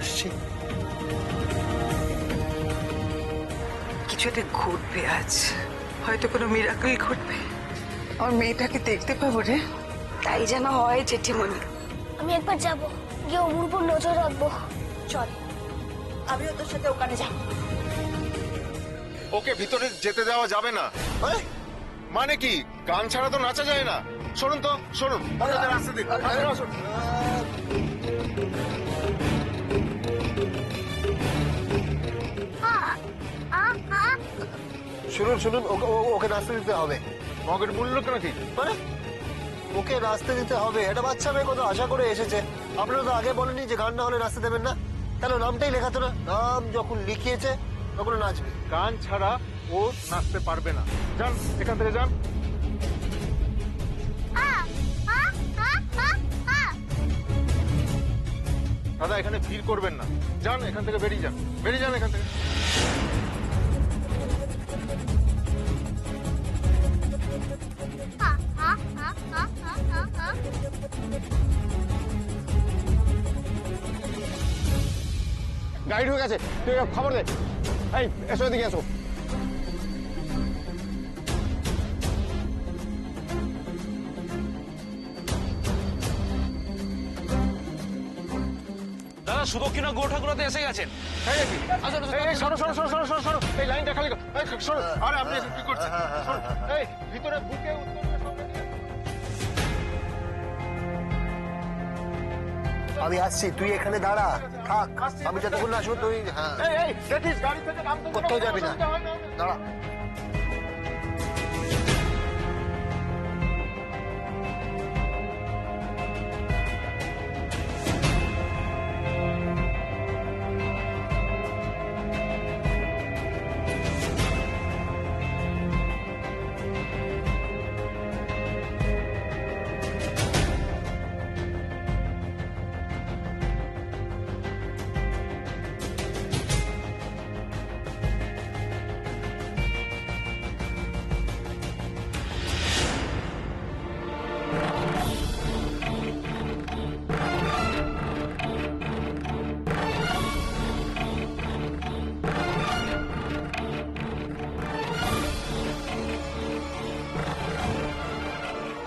আসছি। কিছু একটা ঘটবে আজ, হয়তো কোনো মিরাকল ঘটবে। আমার মেয়েটাকে দেখতে পাবো রে। তাই যেন হয় জেঠিমণি। আমি একবার যাব, গিয়ে ওর উপর নজর রাখবো। চল, আমিও তোর সাথে ওখানে যাব। ওকে ভিতরে যেতে দেওয়া যাবে না। মানে কি, গান ছাড়া তো নাচা যায় না। শুনুন তো, শুনুন, আপনাদের আসতে দিন। শুনুন শুনুন, ওকে নাচতে দিতে হবে। মগের মূল্য কেন কি? মানে ওকে নাচতে দিতে হবে? একটা বাচ্চা মেয়ে কত আশা করে এসেছে। আপনারা তো আগে বলেনি যে গান না হলে নাচতে দেবেন না? তাহলে নামটাই লেখাতো না? নাম যখন লিখিয়েছে তখন নাচবে। গান ছাড়া ও নাচতে পারবে না। যান এখান থেকে, যান। দাদা, এখানে ভিড় করবেন না। যান এখান থেকে, বেরিয়ে যান, বেরিয়ে যান এখান থেকে। গাড়ি ঢুকে গেছে, তুই খবর দে। এই এসো, এদিকে এসো। দাদা, সুদক্ষিণা গো ঠাকুরাতে এসে গেছেন। সরো সরো সরো সরো সরো সরো, এই লাইনটা খালি করো। এই সরো। আরে আপনি কি করছেন? সরো। এই ভিতরে বুকে উত্তর দিয়ে সামনে নিয়ে আসো। আমি আসছি, তুই এখানে দাঁড়া থাক। আমি যতক্ষণ না আসবো তুই এই এই দেখিস, গাড়ি থেকে নামতে কোথাও যাবি না, দাঁড়া।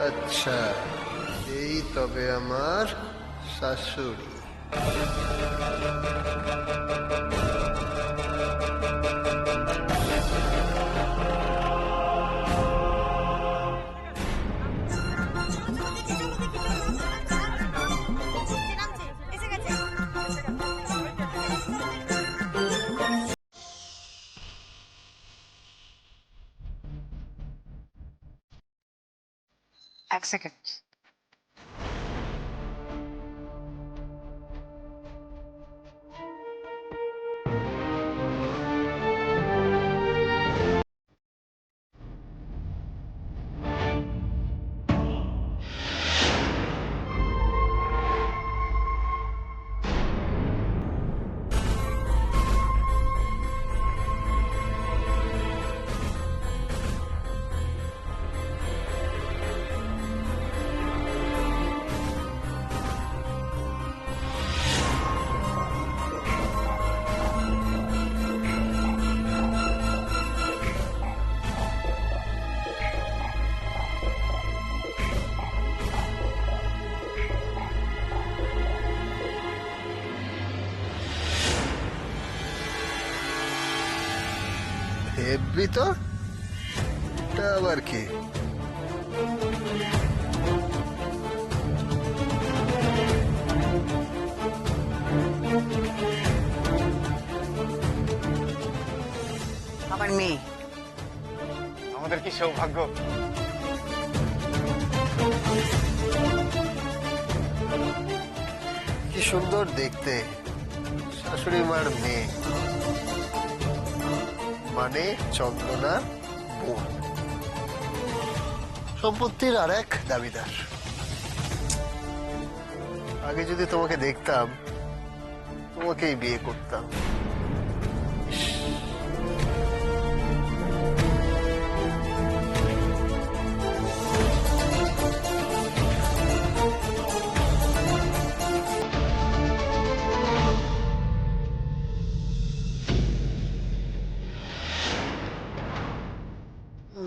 আচ্ছা, এই তবে আমার শাশুড়ি। এক সেকেন্ড। হেব্বি তো, এটা আবার কি? আমার মেয়ে। আমাদের কি সৌভাগ্য। কি সুন্দর দেখতে, শাশুড়ি মার মেয়ে, মানে চন্দনা বোন, সম্পত্তির আর এক দাবিদার। আগে যদি তোমাকে দেখতাম, তোমাকেই বিয়ে করতাম।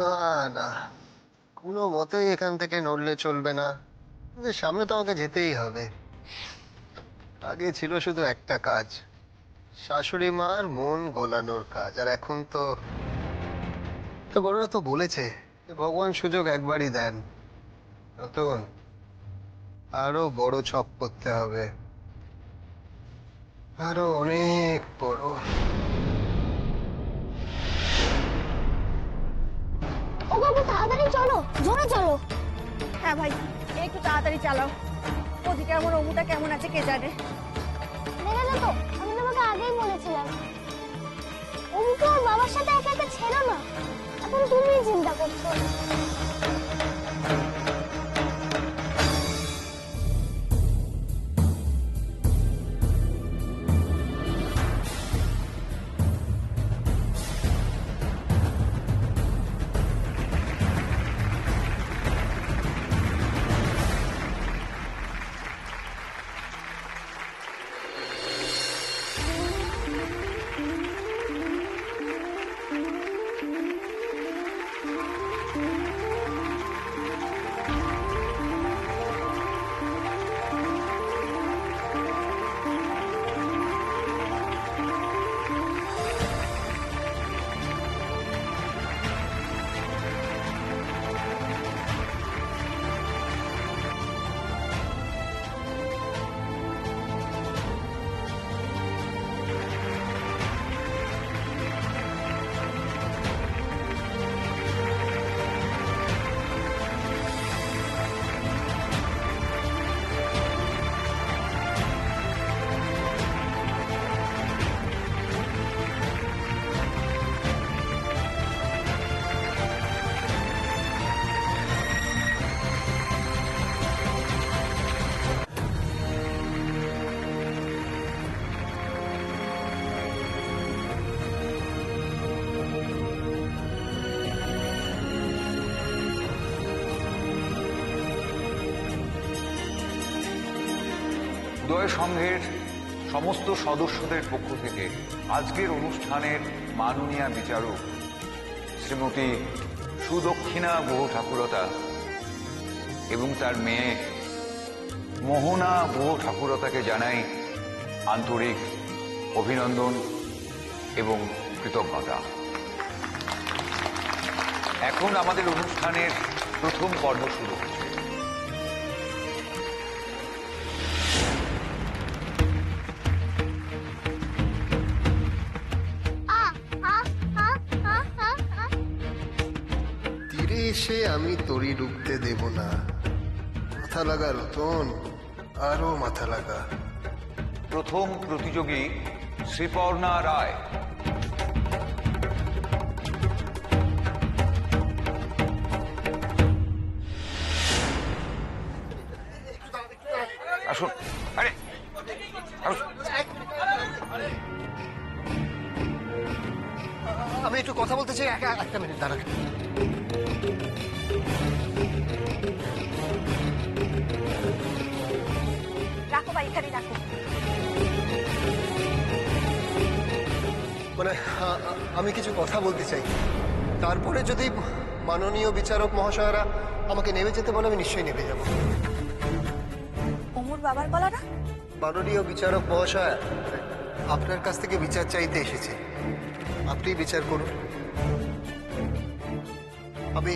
না না, কোনো মতেই এখান থেকে নড়লে চলবে না। কিন্তু সামনে তো আমাকে যেতেই হবে। আগে ছিল শুধু একটা কাজ, শাশুড়ি মার মন গোলানোর কাজ। আর এখন তো বড়রা তো বলেছে যে ভগবান সুযোগ একবারই দেন। নতুন আরো বড় ছক করতে হবে, আরো অনেক বড়। ও বাবু তাড়াতাড়ি চলো, জোরে চলো। হ্যাঁ ভাই, একটু তাড়াতাড়ি চালাও। ওদিকে আমার অমুটা কেমন আছে কে জানে। দেখেছো তো, আমি তোমাকে আগেই বলেছিলাম অমুকে ওর বাবার সাথে একা একা ছেড়ো না। এখন তুমি চিন্তা করছো। উদয় সংঘের সমস্ত সদস্যদের পক্ষ থেকে আজকের অনুষ্ঠানের মাননীয় বিচারক শ্রীমতী সুদক্ষিণা গুহ ঠাকুরতা এবং তার মেয়ে মোহনা গুহ ঠাকুরতাকে জানাই আন্তরিক অভিনন্দন এবং কৃতজ্ঞতা। এখন আমাদের অনুষ্ঠানের প্রথম পর্ব শুরু হচ্ছে। তীরে এসে আমি তরি ডুবতে দেব না। মাথা লাগা রতন, আরো মাথা লাগা। প্রথম প্রতিযোগী শ্রীপর্ণা রায়। আসুন, আরে আসুন। আমি একটু কথা বলতে চাই, একটা মিনিট দাঁড়ান। রাখো ভাই, এখানে রাখো। মানে আমি কিছু কথা বলতে চাই, তারপরে যদি মাননীয় বিচারক মহাশয়রা আমাকে নেমে যেতে বলে আমি নিশ্চয়ই নেমে যাব। অমুর বাবার গলা না? মাননীয় বিচারক মহাশয় আপনার কাছ থেকে বিচার চাইতে এসেছে, আপনি বিচার করুন। আমি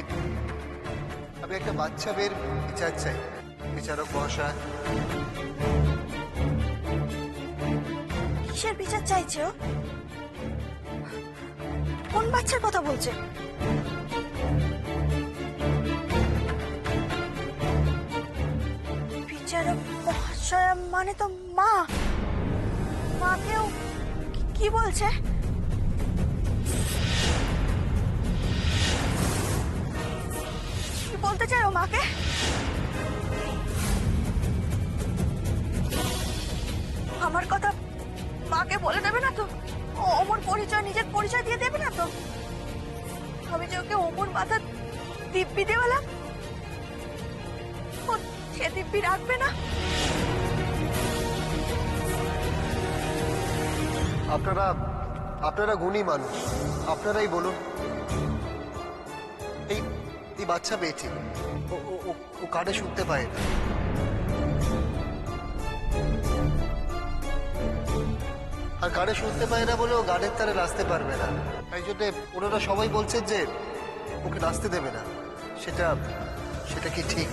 একটা বাচ্চা মেয়ের বিচার চাই বিচারক মহাশয়। কিসের বিচার চাইছো? কোন বাচ্চার কথা বলছে? বিচারক মহাশয় মানে তো মা। মাকেও কি বলছে? কি বলতে চাই ও মাকে? আমার কথা মাকে বলে দেবে না তো? অমর পরিচয়, নিজের পরিচয় দিয়ে দেবে না তো? আমি যে ওকে অমর মাথা দিব্যি দেওয়ালাম, ও সে দিব্যি রাখবে না? আপনারা গুণী মানুষ, আপনারাই বলুন এই এই বাচ্চা মেয়েটি ও ও ও- ও কানে শুনতে পায় না। আর গানে শুনতে পায় না বলে ও গানের তারে নাচতে পারবে না, তাই জন্য ওনারা সবাই বলছেন যে ওকে নাচতে দেবে না। সেটা সেটা কি ঠিক?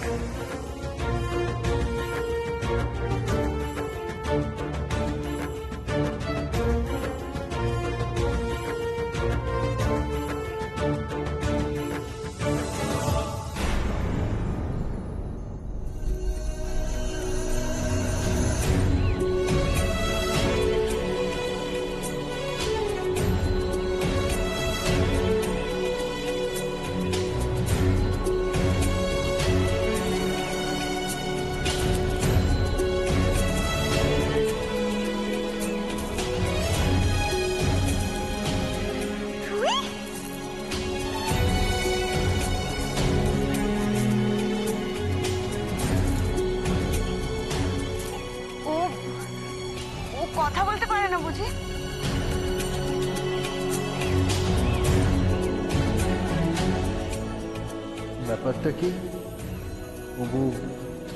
ও ও কথা বলতে পারে না বুঝি? ব্যাপারটা কি? অমু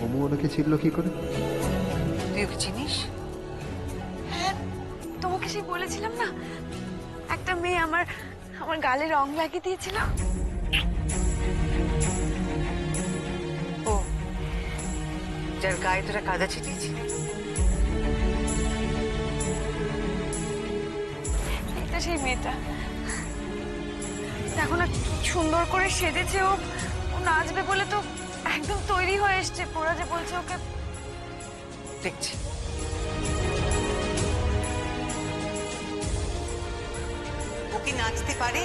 অমু ওনাকে ছিল কি করে? তুই ওকে চিনিস? হ্যাঁ, তোমাকে সেই বলেছিলাম না, একটা মেয়ে আমার আমার গালে রং লাগিয়ে দিয়েছিল। ও যার গায়ে তোরা কাদা ছিটিয়েছিলি? এটা সেই মেয়েটা। দেখো না কি সুন্দর করে সেজেছে ও। ও নাচবে বলে তো একদম তৈরি হয়ে এসছে। পোড়া যে বলছে ওকে। দেখছি। ও কি নাচতে পারে?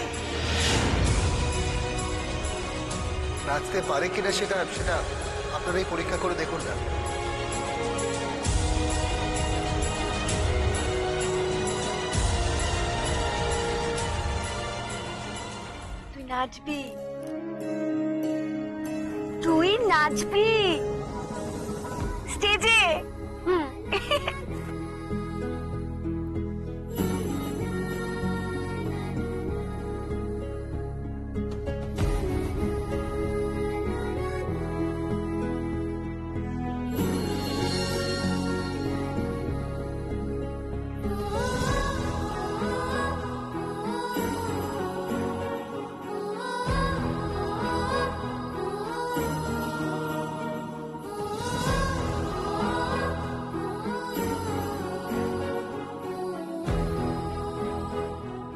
নাচতে পারে কিনা সেটা সেটা আপনারাই পরীক্ষা করে দেখুন না। তুই নাচবি, তুই নাচবি স্টেজে।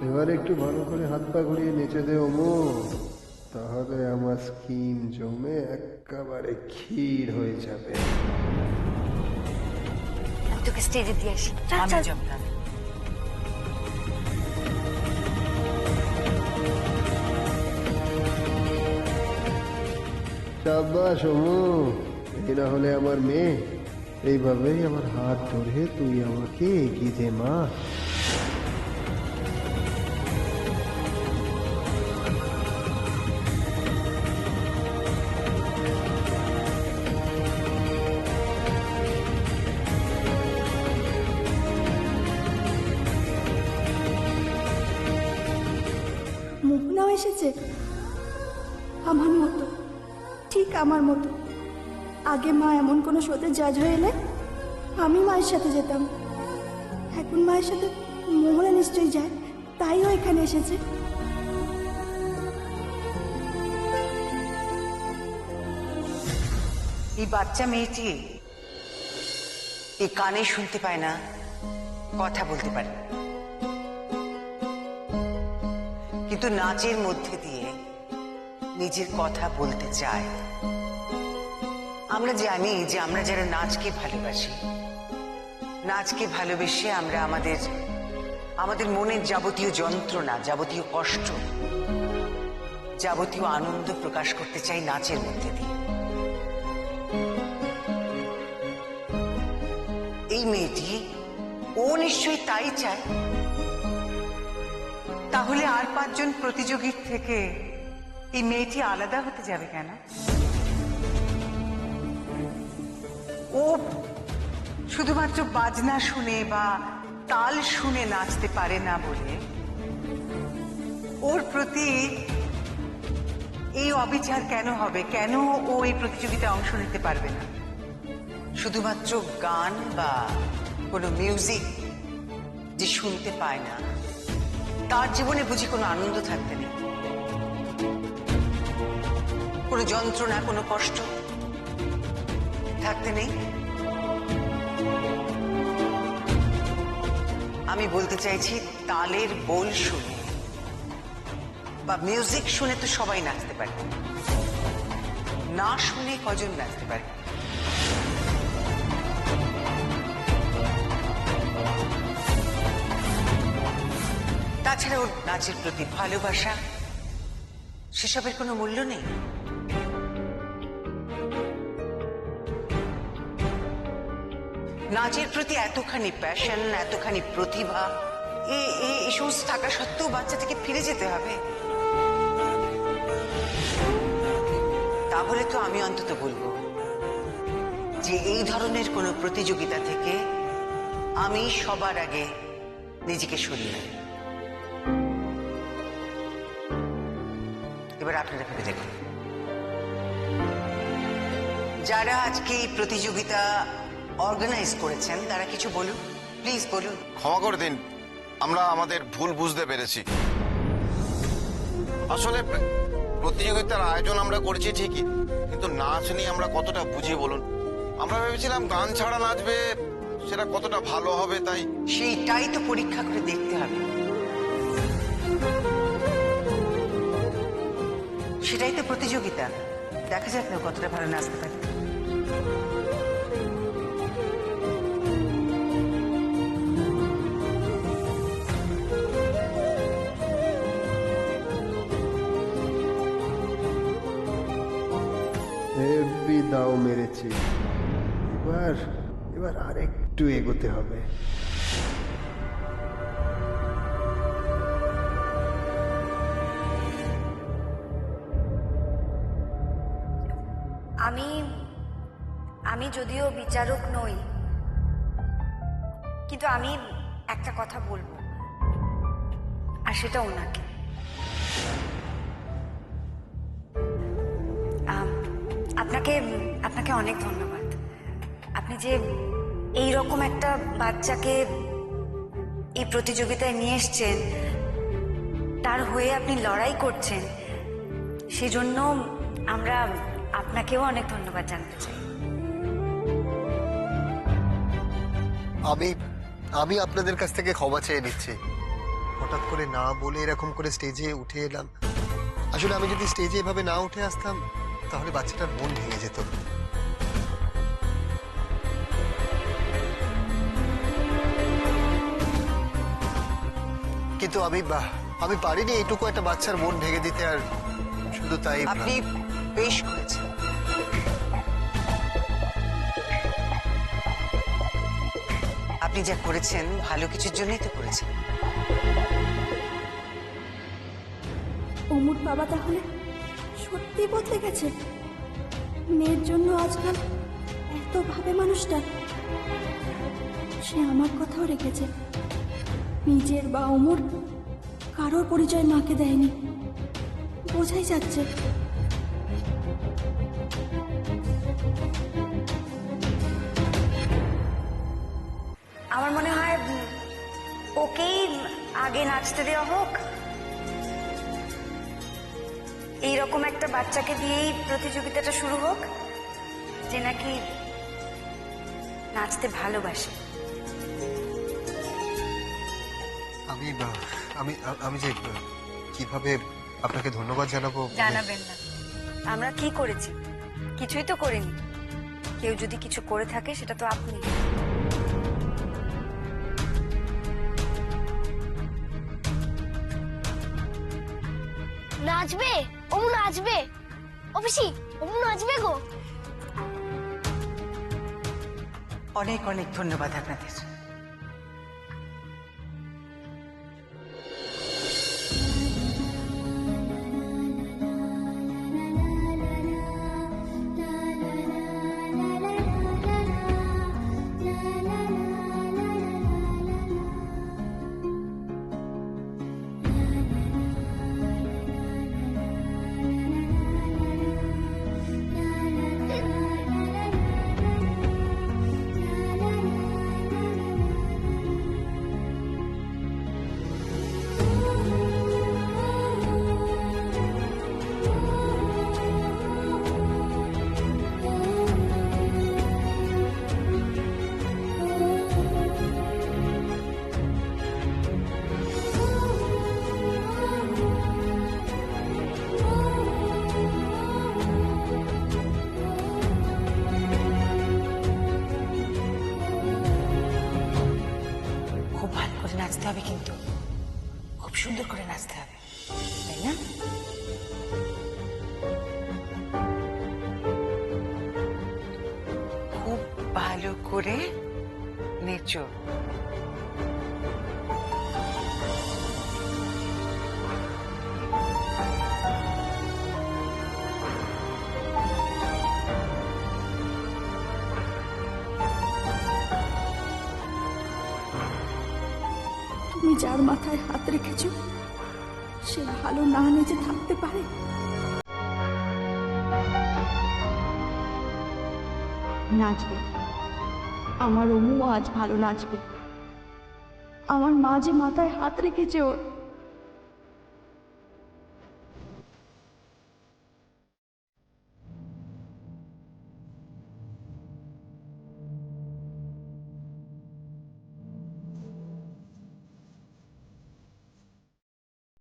এবারে একটু ভালো করে হাত পা ঘুরিয়ে নেচে দে অমু, তাহলে আমার স্কিম জমে একেবারে ক্ষীর হয়ে যাবে। আমি তোকে স্টেজে দিয়ে আসি। আমি জমলাম। সাবাস অমু, এই না হলে আমার মেয়ে। এইভাবেই আমার হাত ধরে তুই আমাকে এগিয়ে দে মা। মোহনাও এসেছে আমার মতো, ঠিক আমার মতো। আগে মা এমন কোনো শোতে জাজ হয়ে এলে আমি মায়ের সাথে যেতাম, এখন মায়ের সাথে মোহনা নিশ্চয়ই যায়, তাই ও এখানে এসেছে। এই বাচ্চা মেয়েটি এই কানে শুনতে পায় না, কথা বলতে পারে না, কিন্তু নাচের মধ্যে দিয়ে নিজের কথা বলতে চায়। আমরা জানি যে আমরা যারা নাচকে ভালোবাসি, নাচকে ভালোবেসে আমরা আমাদের মনের যাবতীয় যন্ত্রণা, যাবতীয় কষ্ট, যাবতীয় আনন্দ প্রকাশ করতে চাই নাচের মধ্যে দিয়ে। এই মেয়েটি ও নিশ্চয়ই তাই চায়। তাহলে আর 5 জন প্রতিযোগীর থেকে এই মেয়েটি আলাদা হতে যাবে কেন? ও শুধুমাত্র বাজনা শুনে বা তাল শুনে নাচতে পারে না বলে ওর প্রতি এই এই অবিচার কেন হবে? কেন ও এই প্রতিযোগিতায় অংশ নিতে পারবে না? শুধুমাত্র গান বা কোনো মিউজিক যে শুনতে পায় না, তার জীবনে বুঝি কোনো আনন্দ থাকতে নেই? কোনো যন্ত্রণা, কোনো কষ্ট থাকতে নেই? আমি বলতে চাইছি, তালের বোল শুনে বা মিউজিক শুনে তো সবাই নাচতে পারে, না শুনে কজন নাচতে পারে? তাছাড়া ওর নাচের প্রতি ভালোবাসা, সেসবের কোনো মূল্য নেই। নাচের প্রতি এতখানি প্যাশন, এতখানি প্রতিভা, এই সমস্ত থাকা সত্ত্বেও বাচ্চাটাকে ফিরে যেতে হবে? তাহলে তো আমি অন্তত বলবো যে এই ধরনের কোনো প্রতিযোগিতা থেকে আমি সবার আগে নিজেকে সরিয়ে নেব। এবার আপনারা ভেবে দেখুন, যারা আজকে এই প্রতিযোগিতা অর্গানাইজ করেছেন তারা কিছু বলুন, প্লিজ বলুন। ক্ষমা করে দিন, আমরা আমাদের ভুল বুঝতে পেরেছি। আসলে প্রতিযোগিতার আয়োজন আমরা করেছি ঠিকই, কিন্তু নাচ নিয়ে আমরা কতটা বুঝি বলুন? আমরা ভেবেছিলাম গান ছাড়া নাচবে, সেটা কতটা ভালো হবে, তাই সেইটাই তো পরীক্ষা করে দেখতে হবে। সেটাই তো প্রতিযোগিতা, দেখা যাক না কতটা ভালো নাচতে পারে। হেব্বি দাও মেরেছি। এবার এবার আরেকটু এগোতে হবে। আমি যদিও বিচারক নই, কিন্তু আমি একটা কথা বলবো, আর সেটা ওনাকে। আপনাকে অনেক ধন্যবাদ। আপনি যে এই রকম একটা বাচ্চাকে এই প্রতিযোগিতায় নিয়ে এসছেন, তার হয়ে আপনি লড়াই করছেন, সেজন্য আমরা আপনাকেও অনেক ধন্যবাদ জানাতে চাই। আমি আপনাদের কাছ থেকে ক্ষমা চেয়ে নিচ্ছি। হঠাৎ করে না বলে এরকম করে স্টেজে উঠে এলাম। আসলে আমি যদি স্টেজে এভাবে না উঠে আসতাম, তাহলে বাচ্চাটার মন ভেঙে যেত। কিন্তু আমি পারিনি এইটুকু একটা বাচ্চার মন ভেঙে দিতে। আর শুধু তাই, আপনি বেশ করেছেন। আপনি যা করেছেন ভালো কিছুর জন্যই তো করেছেন। অমুর বাবা তাহলে সত্যি বদলে গেছে। মেয়ের জন্য আজকাল এত ভাবে মানুষটা। সে আমার কথাও রেখেছে। নিজের বা অমর কারোর পরিচয় মাকে দেয়নি, বোঝাই যাচ্ছে। আমার মনে হয় ওকেই আগে নাচতে দেওয়া হোক। এইরকম একটা বাচ্চাকে দিয়েই প্রতিযোগিতাটা শুরু হোক, যে নাকি নাচতে ভালোবাসে। আমি যে কিভাবে আপনাকে ধন্যবাদ জানাবো। জানাবেন না, আমরা কি করেছি? কিছুই তো করিনি। কেউ যদি কিছু করে থাকে সেটা তো আপনি। নাচবে? অমু নাচবে? অফিসি অমু নাচবে গো। অনেক অনেক ধন্যবাদ আপনাদের। সুন্দর করে নাচতে হবে, তাই না? খুব ভালো করে নেচো। তুমি যার মাথায় হাত রেখেছ সে ভালো না নেচে থাকতে পারে? নাচবে, আমার অমু আজ ভালো নাচবে। আমার মা যে মাথায় হাত রেখেছে ওর,